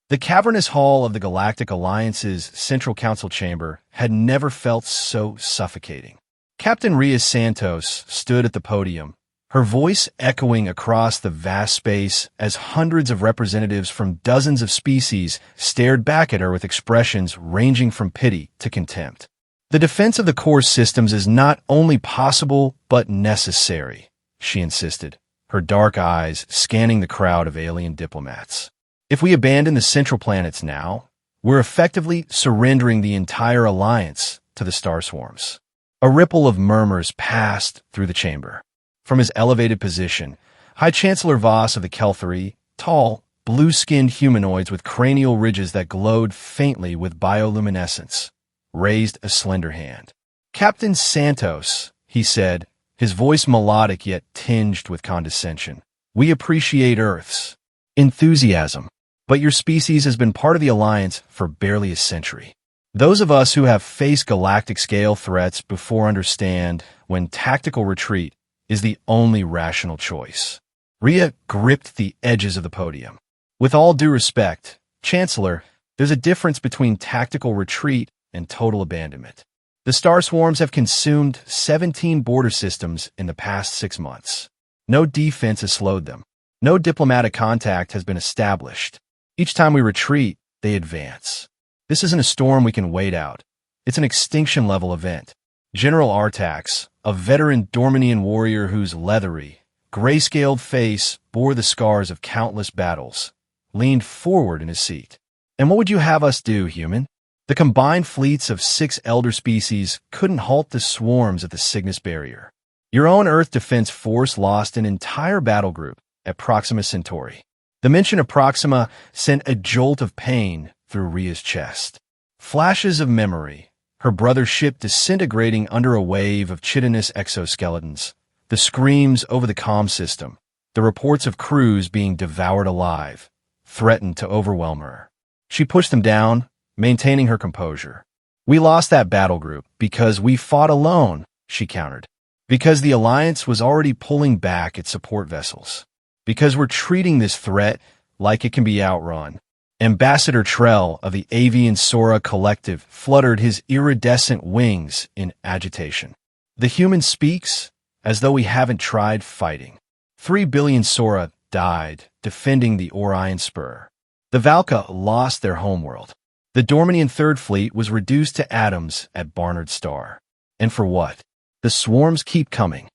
The cavernous hall of the Galactic Alliance's Central Council chamber had never felt so suffocating. Captain Rhea Santos stood at the podium, her voice echoing across the vast space as hundreds of representatives from dozens of species stared back at her with expressions ranging from pity to contempt. The defense of the core systems is not only possible, but necessary, she insisted, her dark eyes scanning the crowd of alien diplomats. If we abandon the central planets now, we're effectively surrendering the entire alliance to the star swarms. A ripple of murmurs passed through the chamber. From his elevated position, High Chancellor Voss of the Kelthari, tall, blue-skinned humanoids with cranial ridges that glowed faintly with bioluminescence, raised a slender hand. "Captain Santos," he said, his voice melodic yet tinged with condescension, "we appreciate Earth's enthusiasm, but your species has been part of the Alliance for barely a century. Those of us who have faced galactic-scale threats before understand when tactical retreat is the only rational choice." Rhea gripped the edges of the podium. "With all due respect, Chancellor, there's a difference between tactical retreat and total abandonment. The star swarms have consumed 17 border systems in the past 6 months. No defense has slowed them. No diplomatic contact has been established. Each time we retreat, they advance. This isn't a storm we can wait out. It's an extinction-level event." General Artax, a veteran Dormanian warrior whose leathery, gray-scaled face bore the scars of countless battles, leaned forward in his seat. "And what would you have us do, human? The combined fleets of 6 elder species couldn't halt the swarms at the Cygnus barrier. Your own Earth Defense Force lost an entire battle group at Proxima Centauri." The mention of Proxima sent a jolt of pain through Rhea's chest. Flashes of memory, her brother's ship disintegrating under a wave of chitinous exoskeletons, the screams over the comm system, the reports of crews being devoured alive, threatened to overwhelm her. She pushed them down, maintaining her composure. "We lost that battle group because we fought alone," she countered. "Because the Alliance was already pulling back its support vessels. Because we're treating this threat like it can be outrun." Ambassador Trell of the Avian Sora Collective fluttered his iridescent wings in agitation. "The human speaks as though we haven't tried fighting. 3 billion Sora died defending the Orion Spur. The Valka lost their homeworld. The Dormanian Third Fleet was reduced to atoms at Barnard Star. And for what? The swarms keep coming."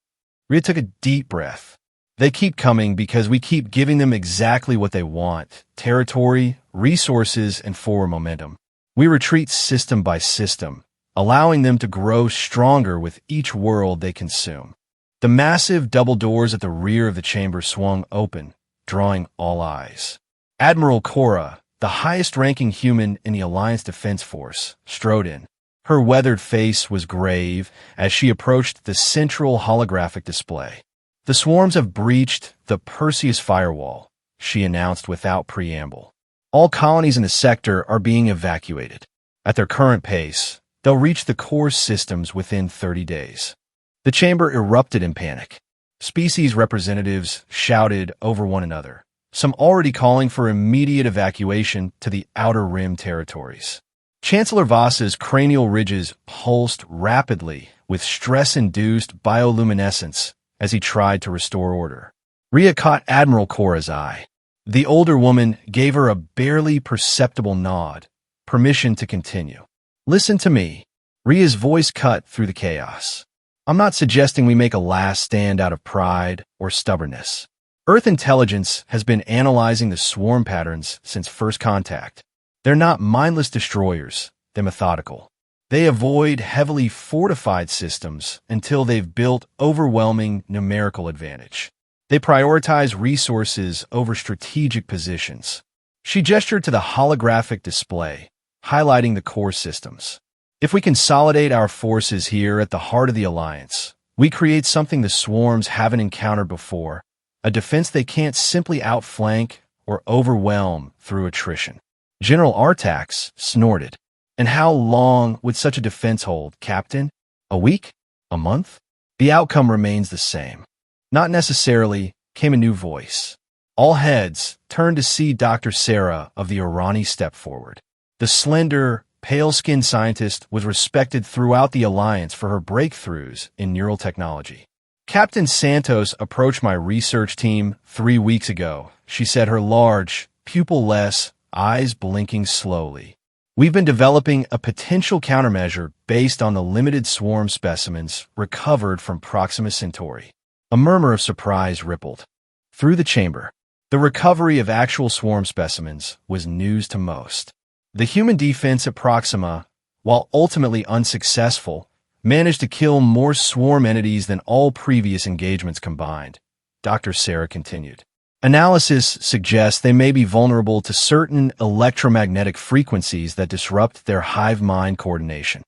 Rhea took a deep breath. "They keep coming because we keep giving them exactly what they want: territory, resources, and forward momentum. We retreat system by system, allowing them to grow stronger with each world they consume." The massive double doors at the rear of the chamber swung open, drawing all eyes. Admiral Cora, the highest-ranking human in the Alliance Defense Force, strode in. Her weathered face was grave as she approached the central holographic display. "The swarms have breached the Perseus firewall," she announced without preamble. "All colonies in the sector are being evacuated. At their current pace, they'll reach the core systems within 30 days. The chamber erupted in panic. Species representatives shouted over one another, some already calling for immediate evacuation to the Outer Rim territories. Chancellor Voss's cranial ridges pulsed rapidly with stress-induced bioluminescence as he tried to restore order. Rhea caught Admiral Cora's eye. The older woman gave her a barely perceptible nod, permission to continue. "Listen to me." Rhea's voice cut through the chaos. "I'm not suggesting we make a last stand out of pride or stubbornness. Earth intelligence has been analyzing the swarm patterns since first contact. They're not mindless destroyers, they're methodical. They avoid heavily fortified systems until they've built overwhelming numerical advantage. They prioritize resources over strategic positions." She gestured to the holographic display, highlighting the core systems. "If we consolidate our forces here at the heart of the Alliance, we create something the swarms haven't encountered before, a defense they can't simply outflank or overwhelm through attrition." General Artax snorted. "And how long would such a defense hold, Captain? A week? A month?" "The outcome remains the same." "Not necessarily," came a new voice. All heads turned to see Dr. Sarah of the Orani step forward. The slender, pale-skinned scientist was respected throughout the Alliance for her breakthroughs in neural technology. Captain Santos approached my research team 3 weeks ago, she said, her large, pupil-less eyes blinking slowly. We've been developing a potential countermeasure based on the limited swarm specimens recovered from Proxima Centauri. A murmur of surprise rippled through the chamber. The recovery of actual swarm specimens was news to most. The human defense at Proxima, while ultimately unsuccessful, managed to kill more swarm entities than all previous engagements combined, Dr. Sarah continued. Analysis suggests they may be vulnerable to certain electromagnetic frequencies that disrupt their hive-mind coordination.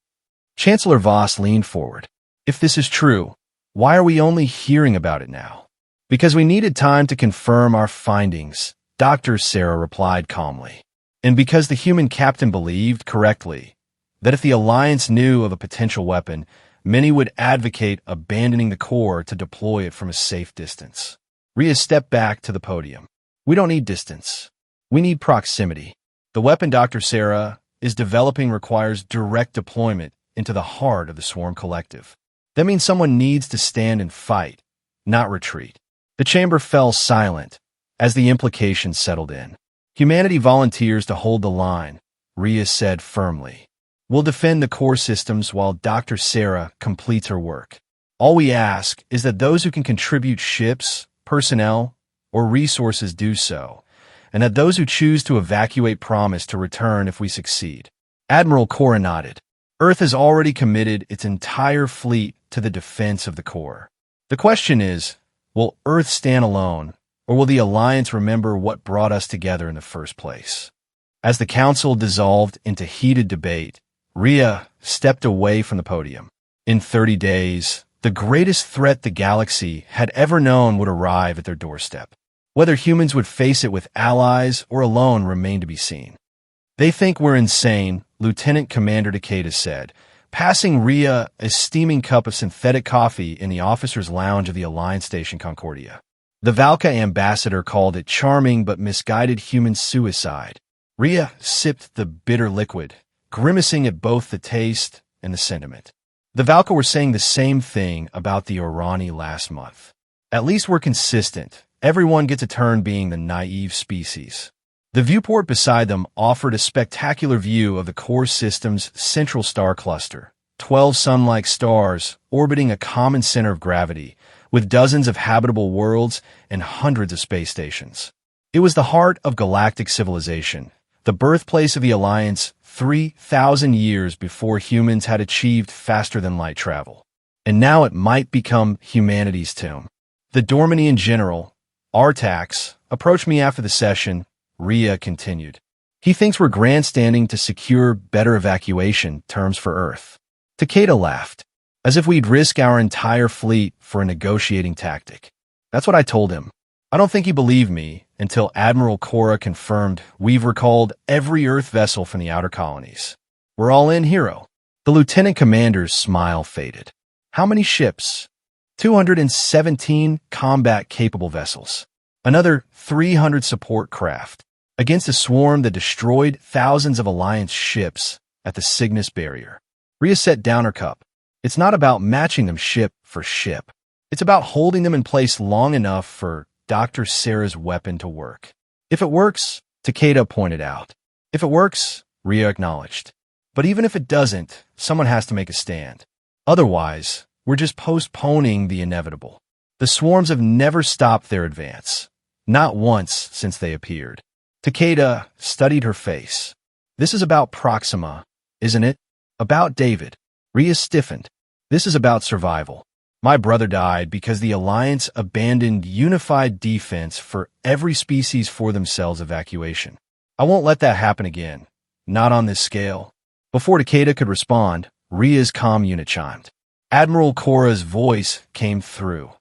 Chancellor Voss leaned forward. If this is true, why are we only hearing about it now? Because we needed time to confirm our findings, Dr. Sarah replied calmly. And because the human captain believed correctly that if the Alliance knew of a potential weapon, many would advocate abandoning the core to deploy it from a safe distance. Rhea stepped back to the podium. We don't need distance. We need proximity. The weapon Dr. Sarah is developing requires direct deployment into the heart of the Swarm Collective. That means someone needs to stand and fight, not retreat. The chamber fell silent as the implications settled in. Humanity volunteers to hold the line, Rhea said firmly. We'll defend the core systems while Dr. Sarah completes her work. All we ask is that those who can contribute ships, personnel, or resources do so, and that those who choose to evacuate promise to return if we succeed. Admiral Cora nodded. Earth has already committed its entire fleet to the defense of the core. The question is, will Earth stand alone, or will the Alliance remember what brought us together in the first place? As the Council dissolved into heated debate, Rhea stepped away from the podium. In 30 days, the greatest threat the galaxy had ever known would arrive at their doorstep. Whether humans would face it with allies or alone remained to be seen. They think we're insane, Lieutenant Commander Takeda said, passing Rhea a steaming cup of synthetic coffee in the officers' lounge of the Alliance Station Concordia. The Valka ambassador called it charming but misguided human suicide. Rhea sipped the bitter liquid, grimacing at both the taste and the sentiment. The Valka were saying the same thing about the Orani last month. At least we're consistent. Everyone gets a turn being the naive species. The viewport beside them offered a spectacular view of the core system's central star cluster, 12 sun-like stars orbiting a common center of gravity, with dozens of habitable worlds and hundreds of space stations. It was the heart of galactic civilization, the birthplace of the Alliance 3,000 years before humans had achieved faster-than-light travel. And now it might become humanity's tomb. The Dormanian general, Artax, approached me after the session, Rhea continued. He thinks we're grandstanding to secure better evacuation terms for Earth. Takeda laughed, as if we'd risk our entire fleet for a negotiating tactic. That's what I told him. I don't think he believed me until Admiral Cora confirmed we've recalled every Earth vessel from the outer colonies. We're all in, hero. The lieutenant commander's smile faded. How many ships? 217 combat-capable vessels. Another 300 support craft. Against a swarm that destroyed thousands of Alliance ships at the Cygnus barrier. Rhea set down her cup. It's not about matching them ship for ship. It's about holding them in place long enough for Dr. Sarah's weapon to work. If it works, Takeda pointed out. If it works, Rhea acknowledged. But even if it doesn't, someone has to make a stand. Otherwise, we're just postponing the inevitable. The swarms have never stopped their advance. Not once since they appeared. Takeda studied her face. This is about Proxima, isn't it? About David. Rhea stiffened. This is about survival. My brother died because the Alliance abandoned unified defense for every species for themselves evacuation. I won't let that happen again. Not on this scale. Before Takeda could respond, Rhea's comm unit chimed. Admiral Cora's voice came through.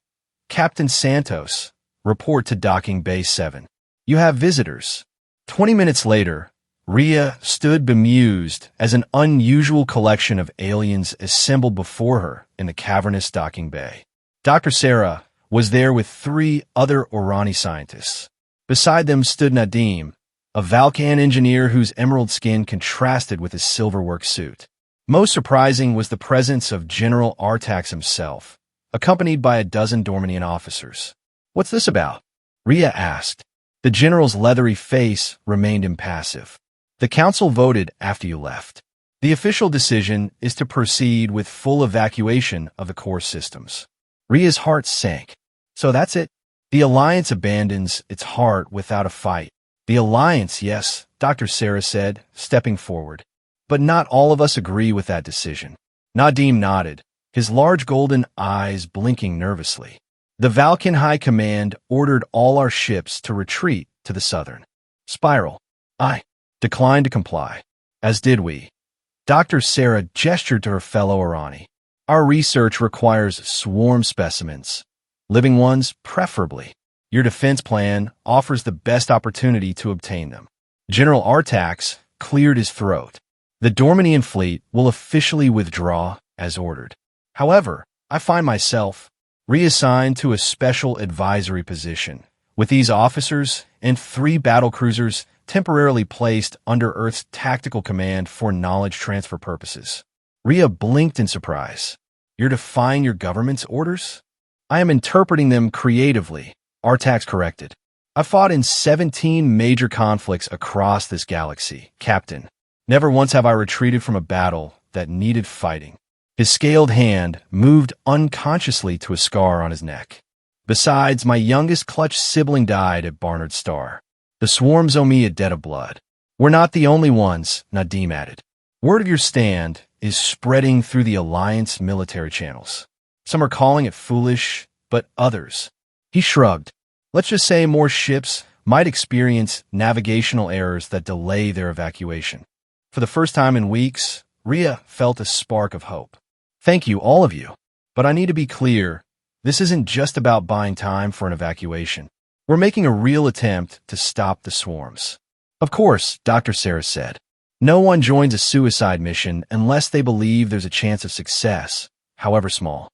Captain Santos, report to Docking Bay 7. You have visitors. 20 minutes later, Rhea stood bemused as an unusual collection of aliens assembled before her in the cavernous docking bay. Dr. Sarah was there with 3 other Orani scientists. Beside them stood Nadim, a Valkan engineer whose emerald skin contrasted with his silverwork suit. Most surprising was the presence of General Artax himself, accompanied by a dozen Dormanian officers. "What's this about?" Rhea asked. The general's leathery face remained impassive. "The council voted after you left. The official decision is to proceed with full evacuation of the core systems." Rhea's heart sank. "So that's it? The Alliance abandons its heart without a fight." "The Alliance, yes," Dr. Sarah said, stepping forward. "But not all of us agree with that decision." Nadim nodded, his large golden eyes blinking nervously. "The Valkan High Command ordered all our ships to retreat to the southern spiral. I declined to comply, as did we." Dr. Sarah gestured to her fellow Irani. "Our research requires swarm specimens, living ones preferably. Your defense plan offers the best opportunity to obtain them." General Artax cleared his throat. "The Dormanian fleet will officially withdraw as ordered. However, I find myself reassigned to a special advisory position, with these officers and 3 battlecruisers temporarily placed under Earth's tactical command for knowledge transfer purposes." Rhea blinked in surprise. "You're defying your government's orders?" "I am interpreting them creatively," Artax corrected. "I fought in 17 major conflicts across this galaxy, Captain. Never once have I retreated from a battle that needed fighting." His scaled hand moved unconsciously to a scar on his neck. "Besides, my youngest clutch sibling died at Barnard Star. The swarms owe me a debt of blood." "We're not the only ones," Nadim added. "Word of your stand is spreading through the Alliance military channels. Some are calling it foolish, but others—" He shrugged. "Let's just say more ships might experience navigational errors that delay their evacuation." For the first time in weeks, Rhea felt a spark of hope. "Thank you, all of you. But I need to be clear, this isn't just about buying time for an evacuation. We're making a real attempt to stop the swarms." "Of course," Dr. Sarah said. "No one joins a suicide mission unless they believe there's a chance of success, however small."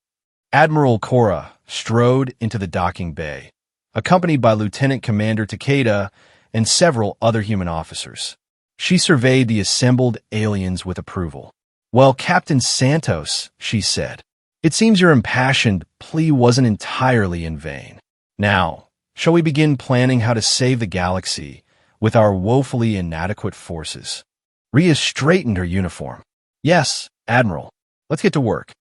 Admiral Cora strode into the docking bay, accompanied by Lieutenant Commander Takeda and several other human officers. She surveyed the assembled aliens with approval. "Well, Captain Santos," she said, "it seems your impassioned plea wasn't entirely in vain. Now, shall we begin planning how to save the galaxy with our woefully inadequate forces?" Rhea straightened her uniform. "Yes, Admiral. Let's get to work."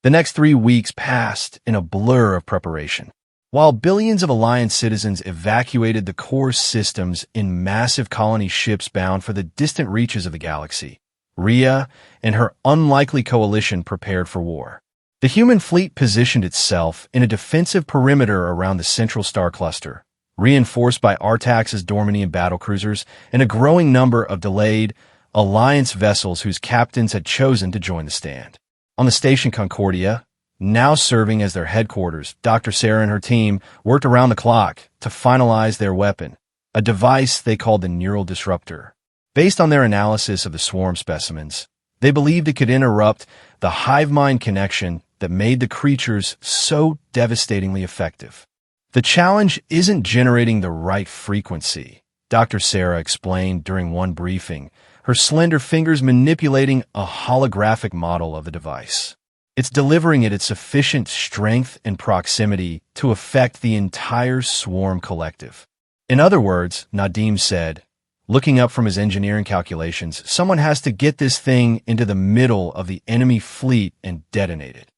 The next 3 weeks passed in a blur of preparation. While billions of Alliance citizens evacuated the core systems in massive colony ships bound for the distant reaches of the galaxy, Rhea and her unlikely coalition prepared for war. The human fleet positioned itself in a defensive perimeter around the central star cluster, reinforced by Artax's Dormanian battlecruisers and a growing number of delayed Alliance vessels whose captains had chosen to join the stand. On the station Concordia, now serving as their headquarters, Dr. Sarah and her team worked around the clock to finalize their weapon, a device they called the Neural Disruptor. Based on their analysis of the swarm specimens, they believed it could interrupt the hive-mind connection that made the creatures so devastatingly effective. "The challenge isn't generating the right frequency," Dr. Sarah explained during one briefing, her slender fingers manipulating a holographic model of the device. "It's delivering it at sufficient strength and proximity to affect the entire swarm collective." "In other words," Nadim said, looking up from his engineering calculations, "someone has to get this thing into the middle of the enemy fleet and detonate it."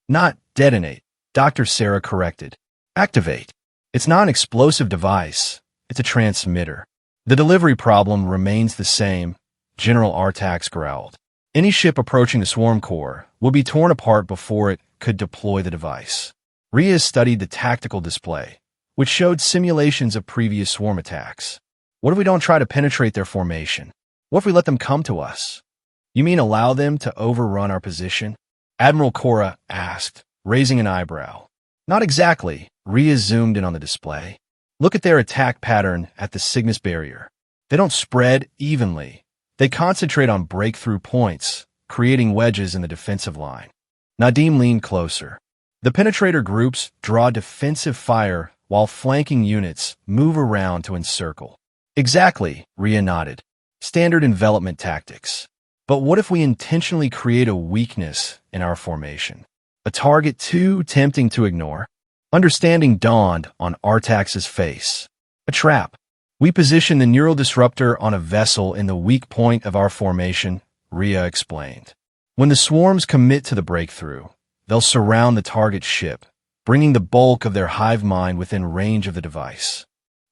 "Not detonate," Dr. Sarah corrected. "Activate. It's not an explosive device. It's a transmitter." "The delivery problem remains the same," General Artax growled. "Any ship approaching the swarm core will be torn apart before it could deploy the device." Rhea studied the tactical display, which showed simulations of previous swarm attacks. "What if we don't try to penetrate their formation? What if we let them come to us?" "You mean allow them to overrun our position?" Admiral Cora asked, raising an eyebrow. "Not exactly." Rhea zoomed in on the display. "Look at their attack pattern at the Cygnus barrier. They don't spread evenly. They concentrate on breakthrough points, creating wedges in the defensive line." Nadim leaned closer. "The penetrator groups draw defensive fire while flanking units move around to encircle. Exactly, Rhea nodded. Standard envelopment tactics. But what if we intentionally create a weakness in our formation? A target too tempting to ignore? Understanding dawned on Artax's face. A trap. We position the neural disruptor on a vessel in the weak point of our formation, Rhea explained. When the swarms commit to the breakthrough, they'll surround the target ship, bringing the bulk of their hive mind within range of the device.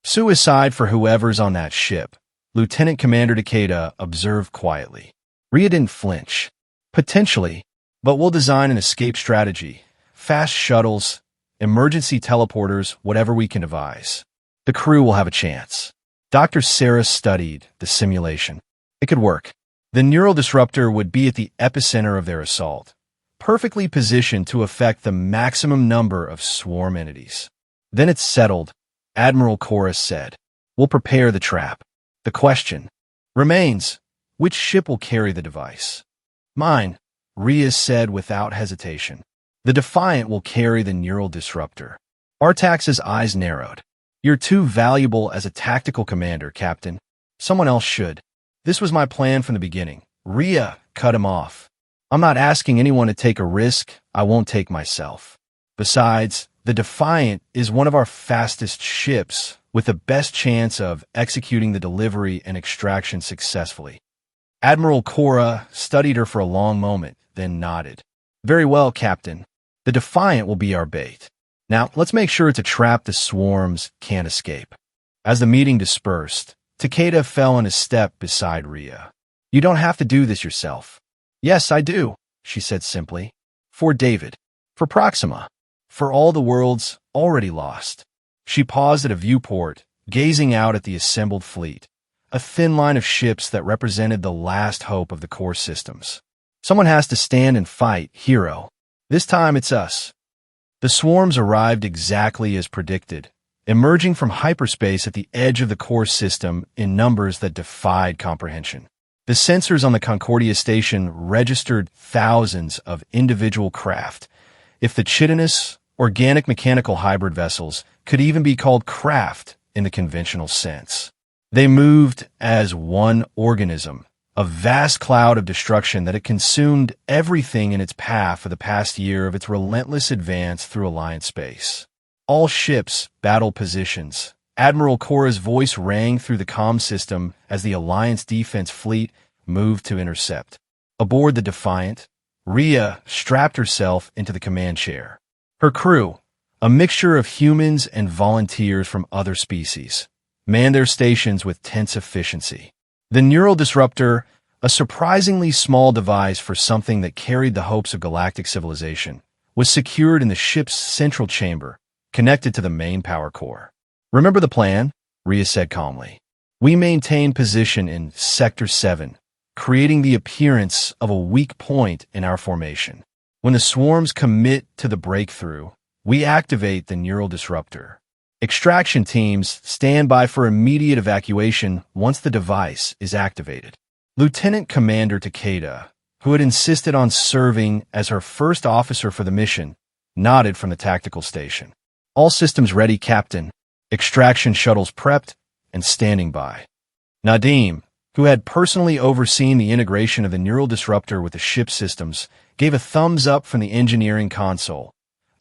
Suicide for whoever's on that ship, Lieutenant Commander Takeda observed quietly. Rhea didn't flinch. Potentially, but we'll design an escape strategy. Fast shuttles, emergency teleporters, whatever we can devise. The crew will have a chance. Dr. Sarah studied the simulation. It could work. The neural disruptor would be at the epicenter of their assault, perfectly positioned to affect the maximum number of swarm entities. Then it's settled, Admiral Chorus said. We'll prepare the trap. The question remains, which ship will carry the device? Mine, Rhea said without hesitation. The Defiant will carry the neural disruptor. Artax's eyes narrowed. You're too valuable as a tactical commander, Captain. Someone else should. This was my plan from the beginning. Rhea cut him off. I'm not asking anyone to take a risk I won't take myself. Besides, the Defiant is one of our fastest ships with the best chance of executing the delivery and extraction successfully. Admiral Cora studied her for a long moment, then nodded. Very well, Captain. The Defiant will be our bait. Now, let's make sure it's a trap the swarms can't escape. As the meeting dispersed, Takeda fell in a step beside Rhea. You don't have to do this yourself. Yes, I do, she said simply. For David. For Proxima. For all the worlds already lost. She paused at a viewport, gazing out at the assembled fleet, a thin line of ships that represented the last hope of the core systems. Someone has to stand and fight, hero. This time it's us. The swarms arrived exactly as predicted, emerging from hyperspace at the edge of the core system in numbers that defied comprehension. The sensors on the Concordia station registered thousands of individual craft. If the chitinous, organic mechanical hybrid vessels could even be called craft in the conventional sense. They moved as one organism, a vast cloud of destruction that had consumed everything in its path for the past year of its relentless advance through Alliance space. All ships, battle positions. Admiral Cora's voice rang through the comm system as the Alliance defense fleet moved to intercept. Aboard the Defiant, Rhea strapped herself into the command chair. Her crew, a mixture of humans and volunteers from other species, manned their stations with tense efficiency. The neural disruptor, a surprisingly small device for something that carried the hopes of galactic civilization, was secured in the ship's central chamber, connected to the main power core. Remember the plan? Rhea said calmly. We maintain position in Sector 7, creating the appearance of a weak point in our formation. When the swarms commit to the breakthrough, we activate the neural disruptor. Extraction teams stand by for immediate evacuation once the device is activated. Lieutenant Commander Takeda, who had insisted on serving as her first officer for the mission, nodded from the tactical station. All systems ready, Captain. Extraction shuttles prepped and standing by. Nadim, who had personally overseen the integration of the neural disruptor with the ship systems, gave a thumbs up from the engineering console,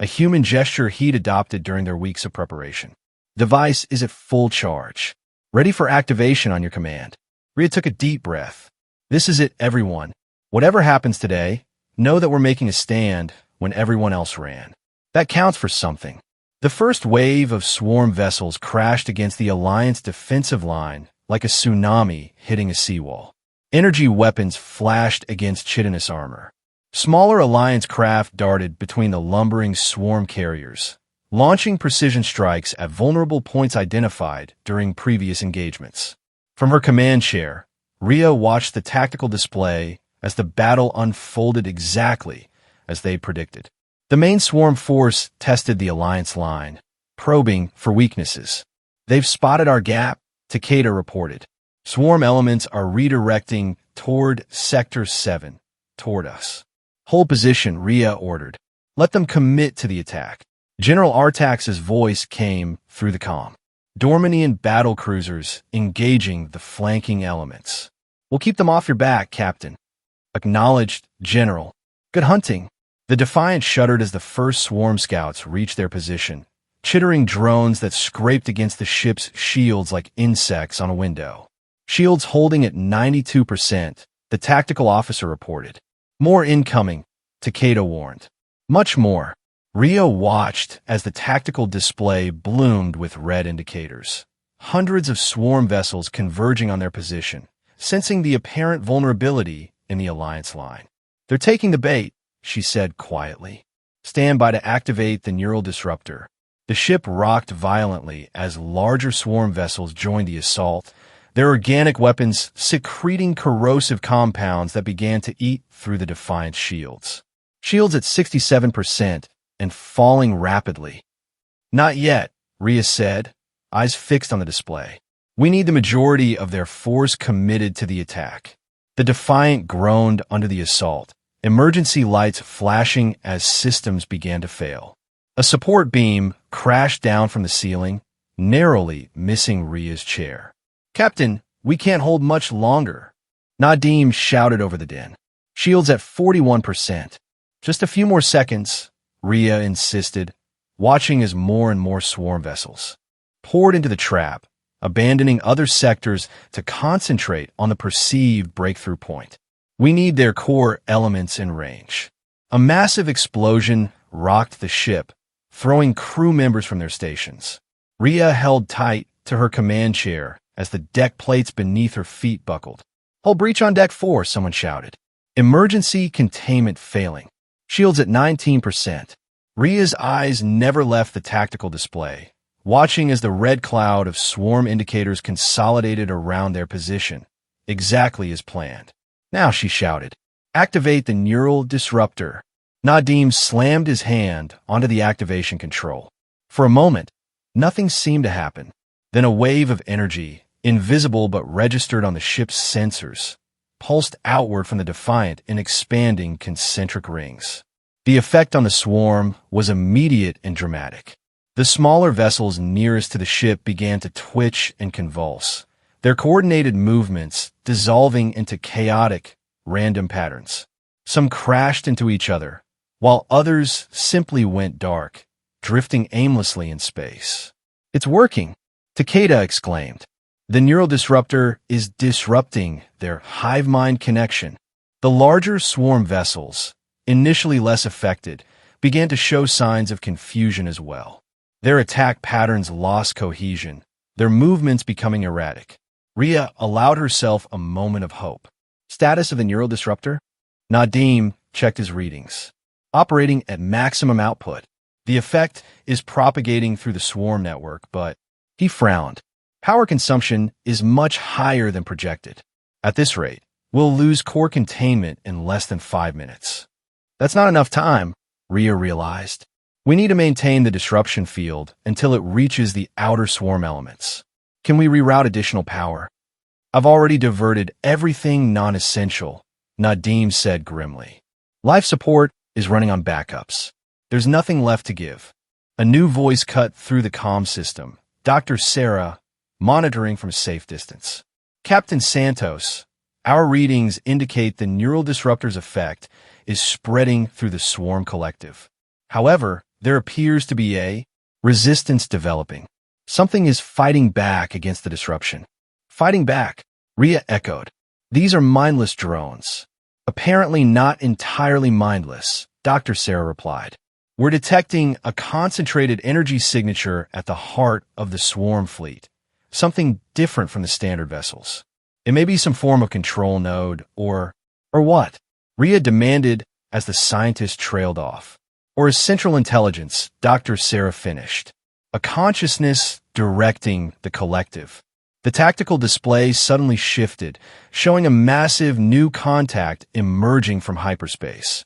a human gesture he'd adopted during their weeks of preparation. Device is at full charge. Ready for activation on your command. Rhea took a deep breath. This is it, everyone. Whatever happens today, know that we're making a stand when everyone else ran. That counts for something. The first wave of swarm vessels crashed against the Alliance defensive line like a tsunami hitting a seawall. Energy weapons flashed against chitinous armor. Smaller Alliance craft darted between the lumbering swarm carriers, launching precision strikes at vulnerable points identified during previous engagements. From her command chair, Rhea watched the tactical display as the battle unfolded exactly as they predicted. The main swarm force tested the Alliance line, probing for weaknesses. They've spotted our gap, Takeda reported. Swarm elements are redirecting toward Sector 7, toward us. Hold position, Rhea ordered. Let them commit to the attack. General Artax's voice came through the comm. Dormanian battle cruisers engaging the flanking elements. We'll keep them off your back, Captain. Acknowledged, General. Good hunting. The Defiant shuddered as the first swarm scouts reached their position, chittering drones that scraped against the ship's shields like insects on a window. Shields holding at 92%, the tactical officer reported. More incoming, Takeda warned. Much more. Rio watched as the tactical display bloomed with red indicators. Hundreds of swarm vessels converging on their position, sensing the apparent vulnerability in the Alliance line. They're taking the bait, she said quietly. Stand by to activate the neural disruptor. The ship rocked violently as larger swarm vessels joined the assault, their organic weapons secreting corrosive compounds that began to eat through the Defiant shields. Shields at 67% and falling rapidly. Not yet, Rhea said, eyes fixed on the display. We need the majority of their force committed to the attack. The Defiant groaned under the assault, emergency lights flashing as systems began to fail. A support beam crashed down from the ceiling, narrowly missing Rhea's chair. Captain, we can't hold much longer. Nadim shouted over the din. Shields at 41%. Just a few more seconds, Rhea insisted, watching as more and more swarm vessels poured into the trap, abandoning other sectors to concentrate on the perceived breakthrough point. We need their core elements in range. A massive explosion rocked the ship, throwing crew members from their stations. Rhea held tight to her command chair as the deck plates beneath her feet buckled. Hull breach on deck 4, someone shouted. Emergency containment failing. Shields at 19%. Rhea's eyes never left the tactical display, watching as the red cloud of swarm indicators consolidated around their position, exactly as planned. Now, she shouted, activate the neural disruptor. Nadim slammed his hand onto the activation control. For a moment, nothing seemed to happen. Then a wave of energy, invisible but registered on the ship's sensors, pulsed outward from the Defiant in expanding concentric rings. The effect on the swarm was immediate and dramatic. The smaller vessels nearest to the ship began to twitch and convulse, their coordinated movements dissolving into chaotic, random patterns. Some crashed into each other, while others simply went dark, drifting aimlessly in space. It's working, Takeda exclaimed. The neural disruptor is disrupting their hive-mind connection. The larger swarm vessels, initially less affected, began to show signs of confusion as well. Their attack patterns lost cohesion, their movements becoming erratic. Rhea allowed herself a moment of hope. Status of the neural disruptor? Nadim checked his readings. Operating at maximum output. The effect is propagating through the swarm network, but he frowned. Power consumption is much higher than projected. At this rate, we'll lose core containment in less than 5 minutes. That's not enough time, Rhea realized. We need to maintain the disruption field until it reaches the outer swarm elements. Can we reroute additional power? I've already diverted everything non-essential, Nadim said grimly. Life support is running on backups. There's nothing left to give. A new voice cut through the comm system. Dr. Sarah, monitoring from a safe distance. Captain Santos, our readings indicate the neural disruptor's effect is spreading through the swarm collective. However, there appears to be a resistance developing. Something is fighting back against the disruption. Fighting back, Rhea echoed. These are mindless drones. Apparently not entirely mindless, Dr. Sarah replied. We're detecting a concentrated energy signature at the heart of the swarm fleet, something different from the standard vessels. It may be some form of control node, or what? Rhea demanded as the scientist trailed off. Or a central intelligence, Dr. Sarah finished. A consciousness directing the collective. The tactical display suddenly shifted, showing a massive new contact emerging from hyperspace.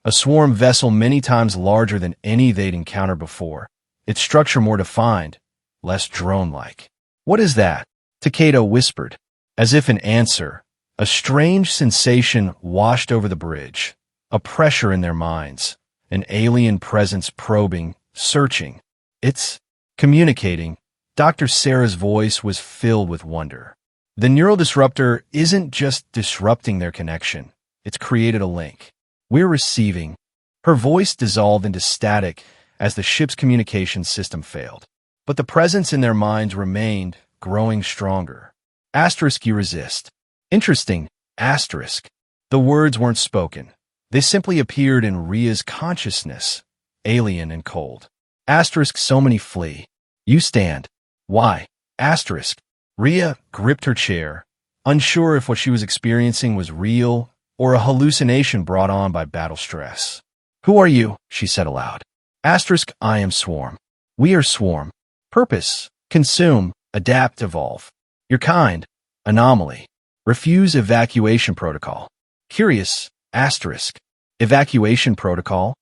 A swarm vessel many times larger than any they'd encountered before, its structure more defined, less drone-like. What is that? Takeda whispered. As if in answer, a strange sensation washed over the bridge, a pressure in their minds, an alien presence probing, searching. It's communicating. Dr. Sarah's voice was filled with wonder. The neural disruptor isn't just disrupting their connection. It's created a link. We're receiving. Her voice dissolved into static as the ship's communication system failed. But the presence in their minds remained, growing stronger. Asterisk, you resist. Interesting. Asterisk. The words weren't spoken. They simply appeared in Ria's consciousness, alien and cold. Asterisk, so many flee. You stand. Why? Asterisk. Ria gripped her chair, unsure if what she was experiencing was real or a hallucination brought on by battle stress. Who are you? She said aloud. Asterisk, I am Swarm. We are Swarm. Purpose, consume, adapt, evolve. Your kind, anomaly. Refuse evacuation protocol. Curious, asterisk. Evacuation protocol?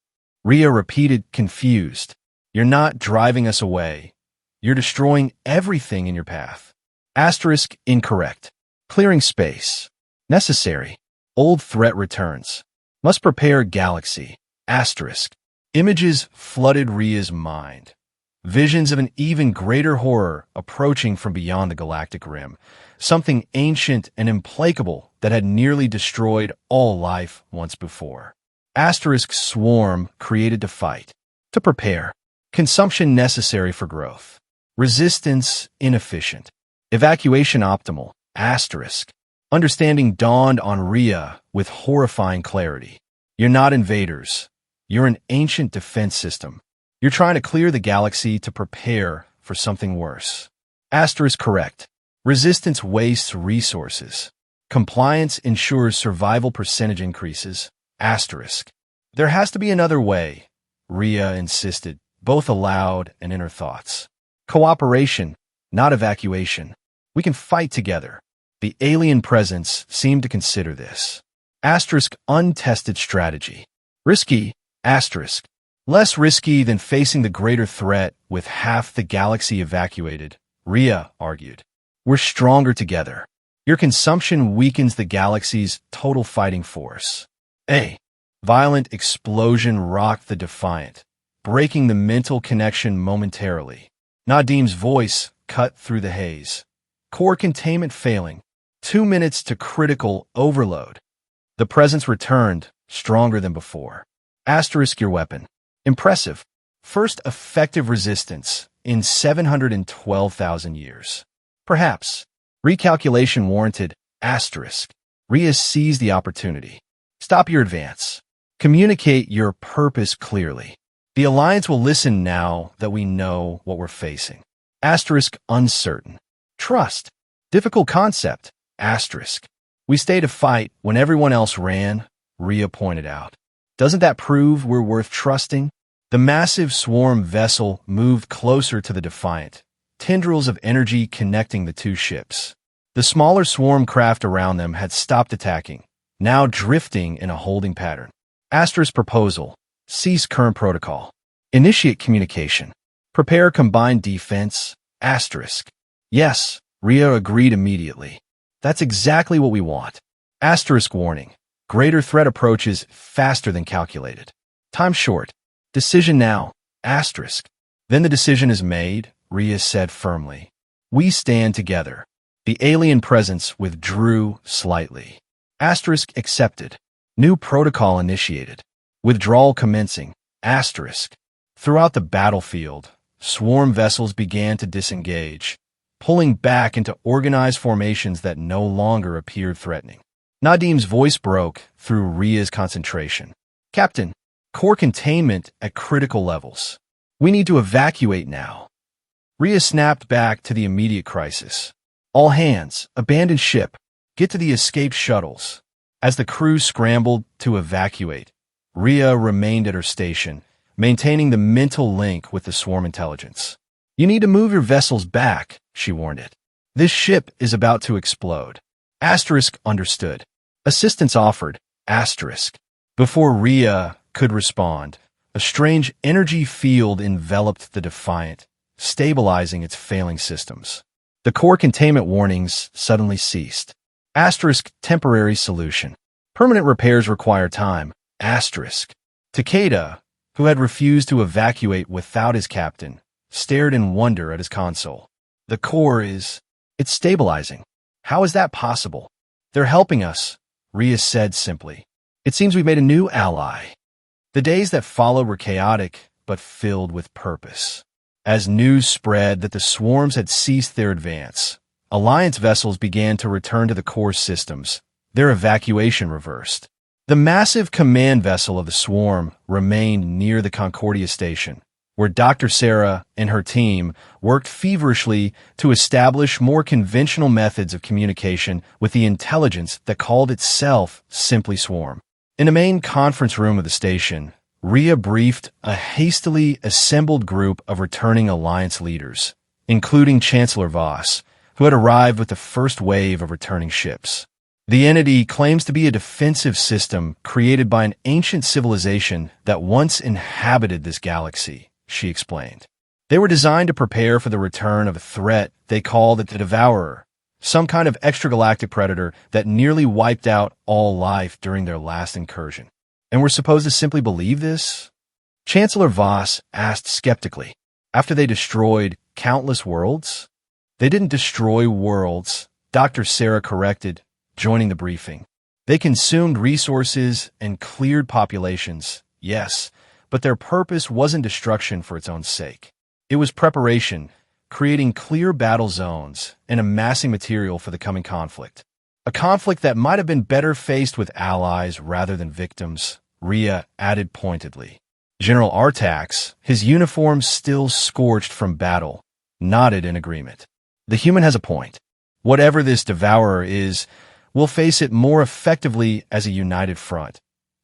Ria repeated, confused. You're not driving us away. You're destroying everything in your path. Asterisk, incorrect. Clearing space. Necessary. Old threat returns. Must prepare galaxy. Asterisk. Images flooded Ria's mind. Visions of an even greater horror approaching from beyond the galactic rim. Something ancient and implacable that had nearly destroyed all life once before. Asterisk, Swarm created to fight. To prepare. Consumption necessary for growth. Resistance inefficient. Evacuation optimal. Asterisk. Understanding dawned on Ria with horrifying clarity. You're not invaders. You're an ancient defense system. You're trying to clear the galaxy to prepare for something worse. Asterisk correct. Resistance wastes resources. Compliance ensures survival percentage increases. Asterisk. There has to be another way, Ria insisted, both aloud and in her thoughts. Cooperation, not evacuation. We can fight together. The alien presence seemed to consider this. Asterisk, untested strategy. Risky, asterisk. Less risky than facing the greater threat with half the galaxy evacuated, Ria argued. We're stronger together. Your consumption weakens the galaxy's total fighting force. A violent explosion rocked the Defiant, breaking the mental connection momentarily. Nadim's voice cut through the haze. Core containment failing. 2 minutes to critical overload. The presence returned, stronger than before. Asterisk your weapon. Impressive. First effective resistance in 712,000 years. Perhaps. Recalculation warranted. Asterisk. Ria seized the opportunity. Stop your advance. Communicate your purpose clearly. The Alliance will listen now that we know what we're facing. Asterisk uncertain. Trust. Difficult concept. Asterisk. We stay to fight when everyone else ran, Ria pointed out. Doesn't that prove we're worth trusting? The massive swarm vessel moved closer to the Defiant, tendrils of energy connecting the two ships. The smaller swarm craft around them had stopped attacking, now drifting in a holding pattern. Asterisk proposal. Cease current protocol. Initiate communication. Prepare combined defense. Asterisk. Yes, Ria agreed immediately. That's exactly what we want. Asterisk warning. Greater threat approaches faster than calculated. Time short. Decision now. Asterisk. Then the decision is made, Ria said firmly. We stand together. The alien presence withdrew slightly. Asterisk accepted. New protocol initiated. Withdrawal commencing. Asterisk. Throughout the battlefield, swarm vessels began to disengage, pulling back into organized formations that no longer appeared threatening. Nadim's voice broke through Ria's concentration. Captain, core containment at critical levels. We need to evacuate now. Ria snapped back to the immediate crisis. All hands, abandon ship. Get to the escaped shuttles. As the crew scrambled to evacuate, Ria remained at her station, maintaining the mental link with the swarm intelligence. You need to move your vessels back, she warned it. This ship is about to explode. Asterisk understood. Assistance offered. Asterisk. Before Ria could respond, a strange energy field enveloped the Defiant, stabilizing its failing systems. The core containment warnings suddenly ceased. Asterisk temporary solution. Permanent repairs require time. Asterisk. Takeda, who had refused to evacuate without his captain, stared in wonder at his console. The core it's stabilizing. How is that possible? They're helping us, Rhea said simply. It seems we've made a new ally. The days that followed were chaotic, but filled with purpose. As news spread that the swarms had ceased their advance, Alliance vessels began to return to the core systems, their evacuation reversed. The massive command vessel of the swarm remained near the Concordia station, where Dr. Sarah and her team worked feverishly to establish more conventional methods of communication with the intelligence that called itself simply Swarm. In the main conference room of the station, Rhea briefed a hastily assembled group of returning Alliance leaders, including Chancellor Voss, who had arrived with the first wave of returning ships. The entity claims to be a defensive system created by an ancient civilization that once inhabited this galaxy, she explained. They were designed to prepare for the return of a threat they called the Devourer, some kind of extragalactic predator that nearly wiped out all life during their last incursion. And we're supposed to simply believe this? Chancellor Voss asked skeptically. After they destroyed countless worlds? They didn't destroy worlds, Dr. Sarah corrected, joining the briefing. They consumed resources and cleared populations, yes, but their purpose wasn't destruction for its own sake. It was preparation, creating clear battle zones and amassing material for the coming conflict. A conflict that might have been better faced with allies rather than victims, Rhea added pointedly. General Artax, his uniform still scorched from battle, nodded in agreement. The human has a point. Whatever this devourer is, we'll face it more effectively as a united front,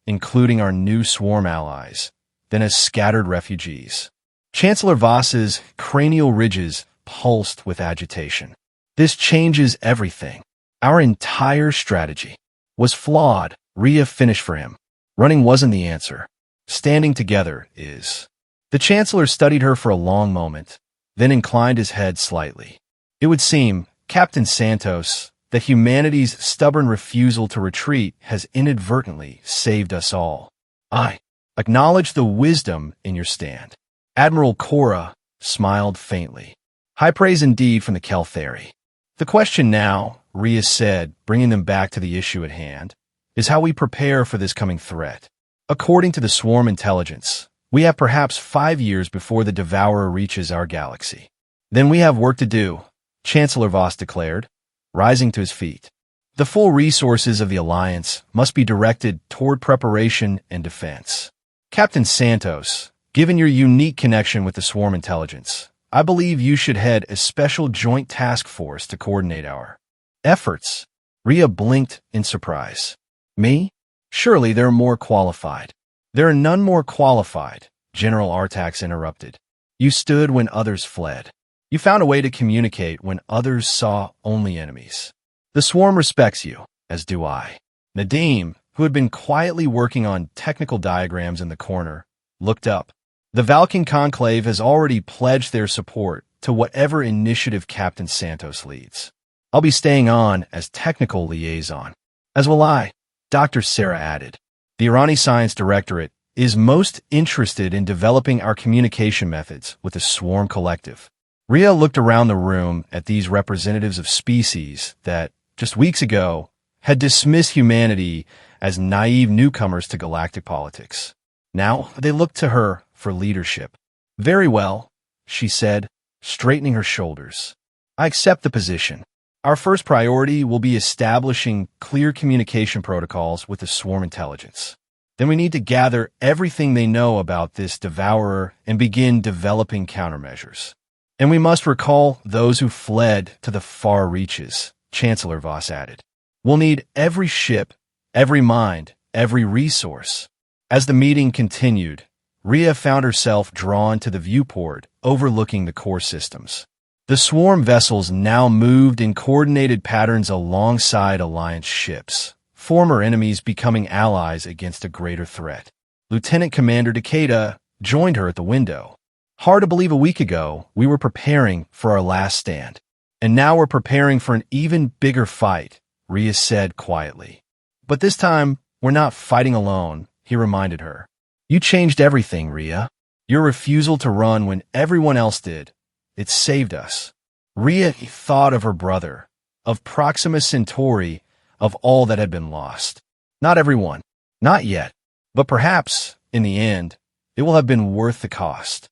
including our new swarm allies, than as scattered refugees. Chancellor Voss's cranial ridges pulsed with agitation. This changes everything. Our entire strategy was flawed. Rhea finished for him. Running wasn't the answer. Standing together is. The Chancellor studied her for a long moment, then inclined his head slightly. It would seem, Captain Santos, that humanity's stubborn refusal to retreat has inadvertently saved us all. I acknowledge the wisdom in your stand. Admiral Cora smiled faintly. High praise indeed from the Kelthari. The question now, Rhea said, bringing them back to the issue at hand, is how we prepare for this coming threat. According to the swarm intelligence, we have perhaps 5 years before the Devourer reaches our galaxy. Then we have work to do, Chancellor Voss declared, rising to his feet. The full resources of the Alliance must be directed toward preparation and defense. Captain Santos, given your unique connection with the swarm intelligence, I believe you should head a special joint task force to coordinate our efforts. Rhea blinked in surprise. Me? Surely they're more qualified. There are none more qualified, General Artax interrupted. You stood when others fled. You found a way to communicate when others saw only enemies. The swarm respects you, as do I. Nadim, who had been quietly working on technical diagrams in the corner, looked up. The Valkan Conclave has already pledged their support to whatever initiative Captain Santos leads. I'll be staying on as technical liaison. As will I, Dr. Sarah added. The Irani Science Directorate is most interested in developing our communication methods with the Swarm Collective. Rhea looked around the room at these representatives of species that, just weeks ago, had dismissed humanity as naive newcomers to galactic politics. Now they looked to her for leadership. Very well, she said, straightening her shoulders. I accept the position. Our first priority will be establishing clear communication protocols with the swarm intelligence. Then we need to gather everything they know about this devourer and begin developing countermeasures. And we must recall those who fled to the far reaches, Chancellor Voss added. We'll need every ship, every mind, every resource. As the meeting continued, Rhea found herself drawn to the viewport overlooking the core systems. The swarm vessels now moved in coordinated patterns alongside Alliance ships, former enemies becoming allies against a greater threat. Lieutenant Commander Takeda joined her at the window. Hard to believe a week ago, we were preparing for our last stand. And now we're preparing for an even bigger fight, Rhea said quietly. But this time, we're not fighting alone, he reminded her. You changed everything, Rhea. Your refusal to run when everyone else did. It saved us. Rhea thought of her brother, of Proxima Centauri, of all that had been lost. Not everyone. Not yet. But perhaps, in the end, it will have been worth the cost.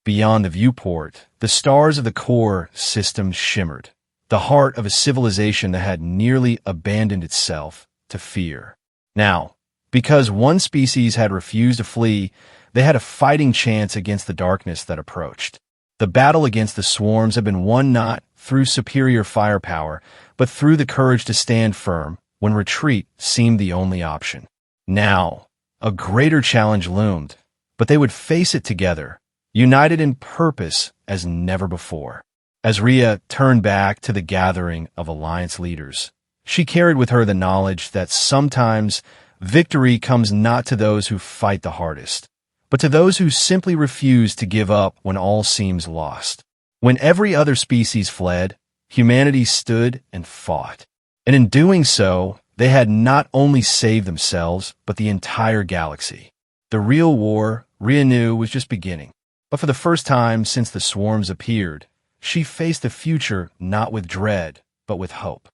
Beyond the viewport, the stars of the core system shimmered, the heart of a civilization that had nearly abandoned itself to fear. Now, because one species had refused to flee, they had a fighting chance against the darkness that approached. The battle against the swarms had been won not through superior firepower, but through the courage to stand firm when retreat seemed the only option. Now, a greater challenge loomed, but they would face it together, united in purpose as never before. As Rhea turned back to the gathering of Alliance leaders, she carried with her the knowledge that sometimes victory comes not to those who fight the hardest, but to those who simply refuse to give up when all seems lost. When every other species fled, humanity stood and fought. And in doing so, they had not only saved themselves, but the entire galaxy. The real war, Rhea knew, was just beginning. But for the first time since the swarms appeared, she faced the future not with dread, but with hope.